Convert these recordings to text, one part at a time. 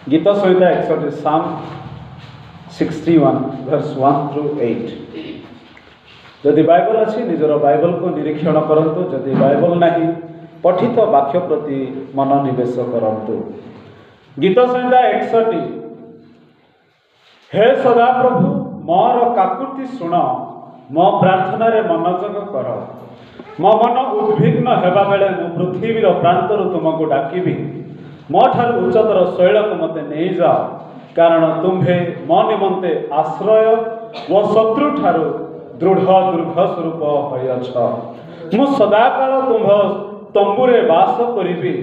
गीत संहिता 61 साम 61 verse 1 through 8। जदि बाइबल अच्छी निजर बाइबल को निरीक्षण करंतु, जदि बाइबल नहीं पठित वाक्य प्रति मनोनिवेश करंतु। गीत संहिता 61। हे सदा प्रभु मोर काकुति शुण, मो प्रार्थना रे मनोजग कर। मो मन उद्विग्न हेबा बेले मु पृथ्वीर प्रांतर तुमको डाकिबी। मो ठार उच्चतर शैलक मते नहीं जाओ, कारण तुम्हे मो निमंते आश्रय व शत्रु ठारू दृढ़ दुर्ग स्वरूप होयछ। मु सदाकाल तुम्ह तंबुरे वास करिबी,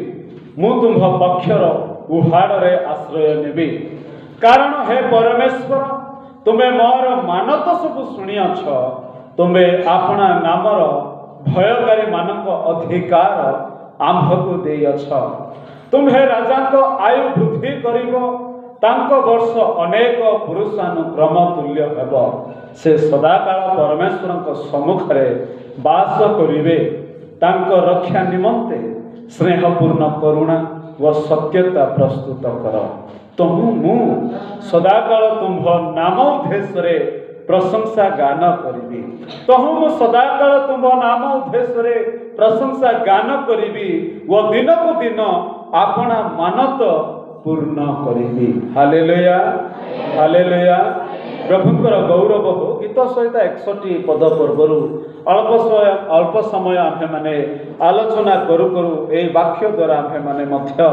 मु तुम्ह पक्षर उहाड़े आश्रय नेबी। कारण हे परमेश्वर तुम्हें मोर मानत सब शुणियाछ, तुम्हें आपना नामर भयकारी मानक अधिकार आम्भको देयछ। तुम्हें राजा को आयु वृद्धि करिब, तांको वर्ष अनेक पुरुषानुक्रम तुल्य हेब। से सदाकाल परमेश्वर सम्मुख रे वास करिवे। तांको रक्षा निमंते स्नेहपूर्ण करुणा व सत्यता प्रस्तुत कर। तुमु मु सदाकाल तुम्भ नाम उद्देश्य प्रशंसा गान करी। तहु मु सदाकाल तुम्भ नाम उद्देश्य प्रशंसा गान करी व दिन को दिन आपना मानत पूर्ण करी। Hallelujah hallelujah. प्रभुंकर गौरव हो। गीत संहिता 61 पद पूर्वर अल्प समय आम्भे माने आलोचना करू करू ए वाक्य द्वारा आम्भे माने मध्य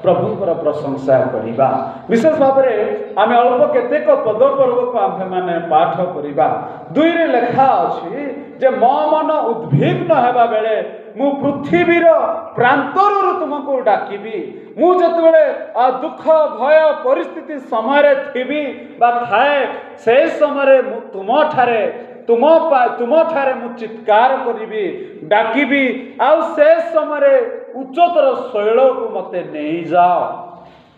प्रभुंकर प्रशंसा करिबा। विशेष भाव में आम अल्प केतेक पद पर्व को आम्भे माने पाठ करिबा। 2 रे लेखा अछि जे मो मन उद्विग्न हेबा बेले मु पृथ्वीर प्रांतर तुमको डाकिबी। मु जतबेले दुख भय परिस्थिति समय थिबी बा थाए से समय तुम ठारे मु चित्कार करी डाकिबी। आउ से समय उच्चतर शैल को मते नहीं जाओ।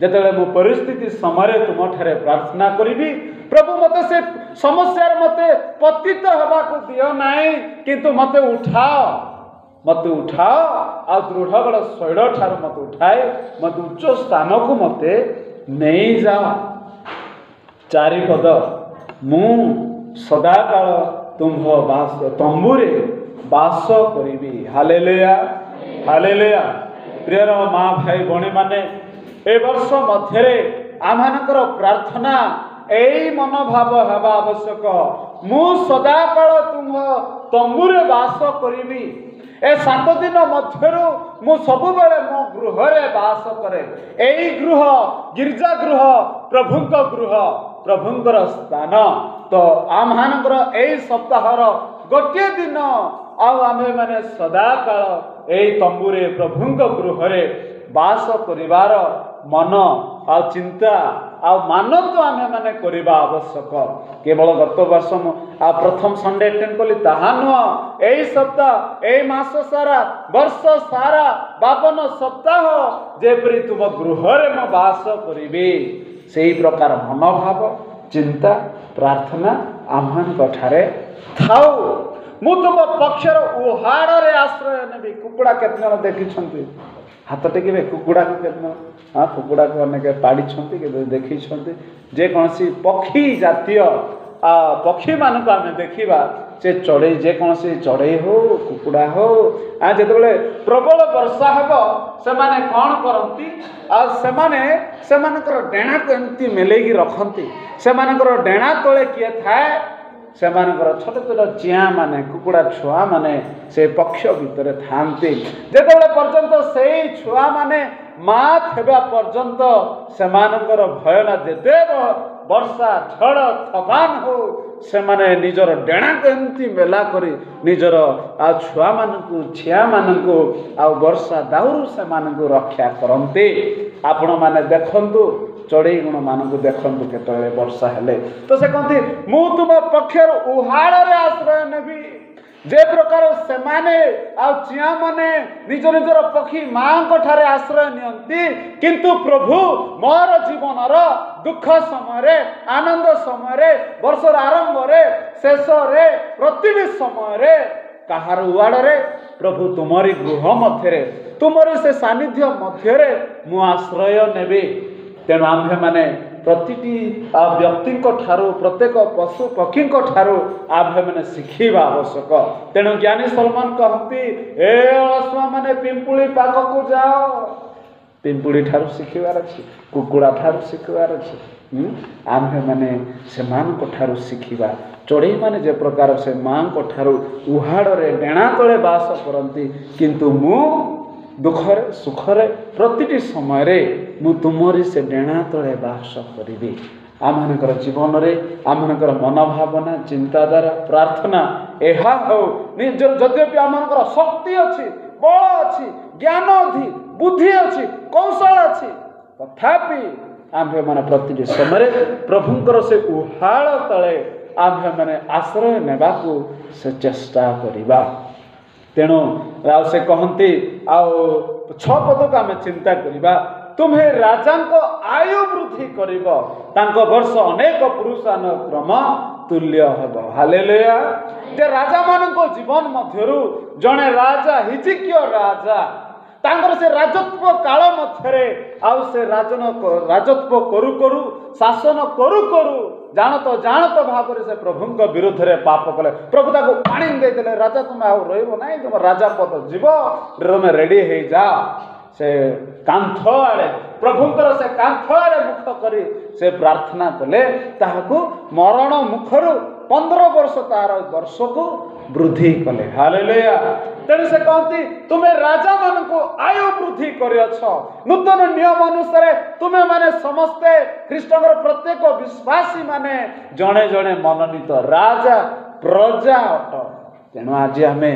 जेतेबेले मु परिस्थिति समय तुम ठारे प्रार्थना करी, प्रभु मते से समस्या मते पतित हवा को दियो नहीं, किंतु मते उठाओ आ दृढ़ बड़ शैल ठार मत उठाए, मत उच्च स्थान को मते नहीं जाओ। 4 पद मु सदाकाल तुम्भ वास तंबुरे वास करी। Hallelujah hallelujah. प्रियर माँ भाई भणी माने ए वर्ष मध्य आमर प्रार्थना यही मनोभाव हवा आवश्यक। मु सदाकाल तुम्भ तंबुरे वास करी। ए 7 दिन मध्य मु सबुबले मो गृह रे वास करे। एई गृह गिरजा गृह प्रभुंक गृह प्रभुंकर स्थान। तो आमहानकर एई सप्ताहर गोटे दिन आमे माने सदाकाल एई तंबुरे प्रभुंक गृह रे वास करिवार मन आ चिंता आ मानत आमे माने करिबा आवश्यक। केवल गत वर्ष प्रथम संडे अटेंड कली ताहा नुह। एई सप्ताह एई मास सारा वर्ष सारा 52 सप्ताह जेपरी तुम गृह रे म वास करिबे, सेही प्रकार मनोभाव चिंता प्रार्थना आम्हानक ठारे थाउ। मु तुम पक्षर उहाड़ रे आश्रय नेबी। कुकुड़ा केतन जन देखिछंती? हाथ टेकिबे। कुकुड़ा को केतन? हाँ, कुकुड़ा को अनेक पाड़ी देखी। जे कौन सी पक्षी जातीय पक्षी मानक आम देखा से चढ़ई जेकोसी चढ़ई हो कुकुड़ा हो जिते प्रबल वर्षा हेब से माने कौन करती सेमानकर डेणा को एमती मेलेगी रखती। सेमानकर डेणा तले किए थाए सेमानकर छोट छोट चिया माने कुकुड़ा छुआ माने से पक्ष भितर थांती। जेतेबेले पर्यंत से छुआ माने माँ थेबा पर्यंत सेमानकर भय ना जेते वर्षा झड़ तफान हो से माने निजर डेणा को एमती मेला करी निजर आ छुआ मानकु छिया मानकु आ वर्षा दाउरु से मानकु रक्षा करंते। आपण माने देखंतु चढ़ई गुण मानकु देखंतु केतले वर्षा हेले तो से कहती मु तुम पक्षर उहाड़ रे आश्रय नेबी। जे प्रकार से माने आ चिया माने निज निजर पक्षी माँ को ठारे आश्रय नियंती, किंतु प्रभु मोर जीवन दुख समय आनंद समय वर्षर आरंभ शेष प्रति समय कहार उआड़े प्रभु तुमरी गृह मध्य तुमरी से सानिध्य मध्य मु आश्रय नेबी। तेणु आम्भे माने प्रतिटी व्यक्ति प्रत्येक पशु पक्षी आम्भे मैंने शिखा आवश्यक। तेणु ज्ञानी सलमान कहती ए अलसुआ माने पिंपुड़ी पाख को जाओ, पिंपुड़ी ठारू शिखिबार अछि, कुकुड़ा ठारू शिखिबार अछि। आम्भे माने से मान को ठारू शिखिबा। चढ़ई माने जे प्रकार से मां को ठारू उहाड़े डेणा तले बास करती, किंतु मु दुखरे सुखरे प्रतिटी समय रे मु तुमरी से डेणा तले बास करिबी। आमनकर जीवन रे आमनकर मनोभावना चिंताधारा प्रार्थना एहा हो जद्यपि आमनकर शक्ति अछि, बल अछि, ज्ञान अधि बुद्धि अछि, कौशल अछि, तथापि आम्भे माने प्रतिटी समय प्रभुंकर से उहाड़ तले आम्भे माने आश्रय नेबाकू से चेष्टा करिबा। तेणु से कहती आउ 6 पद को आम चिंता करिबा। तुम्हें राजा को आयु वृद्धि करिब, तांको वर्ष अनेक पुरुषानुक्रम तुल्य हेब। हालेलुया। जे राजा मानक जीवन मध्यरु जने राजा हिजकिया राजा तांकर से राजत्व काल मध्यरे आउ से राजत्व करू करू शासन करू करू जानत भाव से प्रभुंक विरुद्ध रे पाप कले। प्रभु ताको पानी दे देले, राजा तुम आउ रहइबो नाही, तुम राजा पद जीव तुम रेडी हे जा। से कांथ आड़े प्रभुंकर से कांथ आड़े मुख करी से प्रार्थना कले, ताहाकू मरण मुखरु 15 वर्ष तार वर्ष को वृद्धि कले। हालेलुया। तेणु से कहती तुम्हें राजा मान को आयु वृद्धि करियछ। नूतन नियम अनुसार तुम्हें माने समस्ते ख्रीष्टकर प्रत्येक विश्वासी माने जणे जणे मनोनीत राजा प्रजा अट। तेणु आज आमे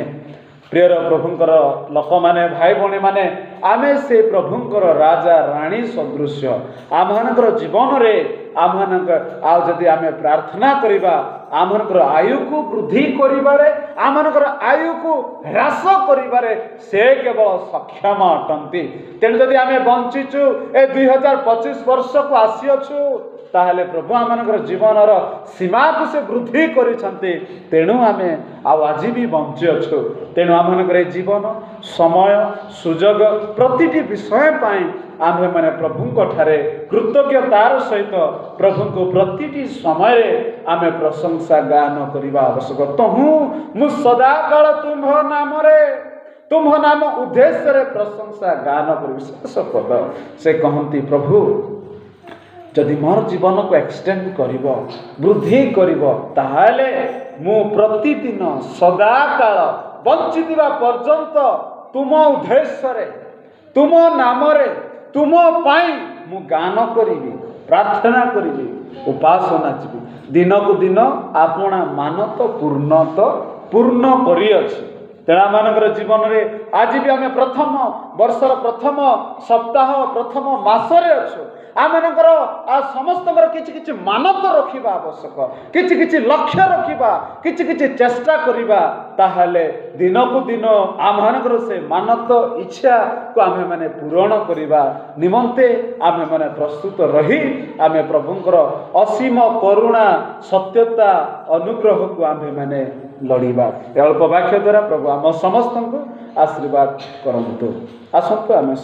प्रियर प्रभुंकर लोक माने भाई भौणी माने आमे से प्रभुंकर राजा रानी सदृश आमनकर जीवन रे आमनकर आ जदि आमे प्रार्थना करिबा आमनकर आयु को वृद्धि करिबारे आमनकर आयु को ह्रास करिबारे से केवल सक्षम अटंती। तेणु जदि आमे बंचिचु ए 2025 वर्ष को आसीअछु ताहले प्रभु आमनकर जीवनर सीमा को से वृद्धि करिसंती। तेणु आमे आज भी बंची अछु। तेणु आमनकर जीवन समय सुजोग प्रतिटी विषय पाई आम्भे माने प्रभुंक ठारे कृतज्ञतार सहित प्रभु को प्रतिटी समय आमे प्रशंसा गान करिबा आवश्यक। तहु मु सदा काल तुम्ह नाम उद्देश्य रे प्रशंसा गान करिबि। शेष पद से कहंती प्रभु जदि मोर जीवन को एक्सटेंड करिब वृद्धि करिब ताहाले मु प्रतिदिन सदा काल बंचितिबा पर्यंत तुम उद्देश्य रे तुम नाम रे तुम पाई मु गान करिबि प्रार्थना करिबि उपासना नाचिबि। दिन को दिन आपना मानत पूर्ण करी अछि। तेणा मानकर जीवन रे आज भी आमे प्रथम वर्षर प्रथम सप्ताह प्रथम मासरे अच्छु। आमनकर समस्त किछि मानत रखिबा आवश्यक, किछि लक्ष्य रखिबा, किछि चेष्टा करिबा, ताहाले दिन को दिन आमनकर से मानत इच्छा को आमे माने पूरण करिबा निमंते आमे माने प्रस्तुत रही आमे प्रभुंकर असीम करुणा सत्यता अनुग्रह को आमे माने लड़िबा। अल्प वाक्य द्वारा प्रभु आम समस्त को आशीर्वाद करंतु। आसंतु आमे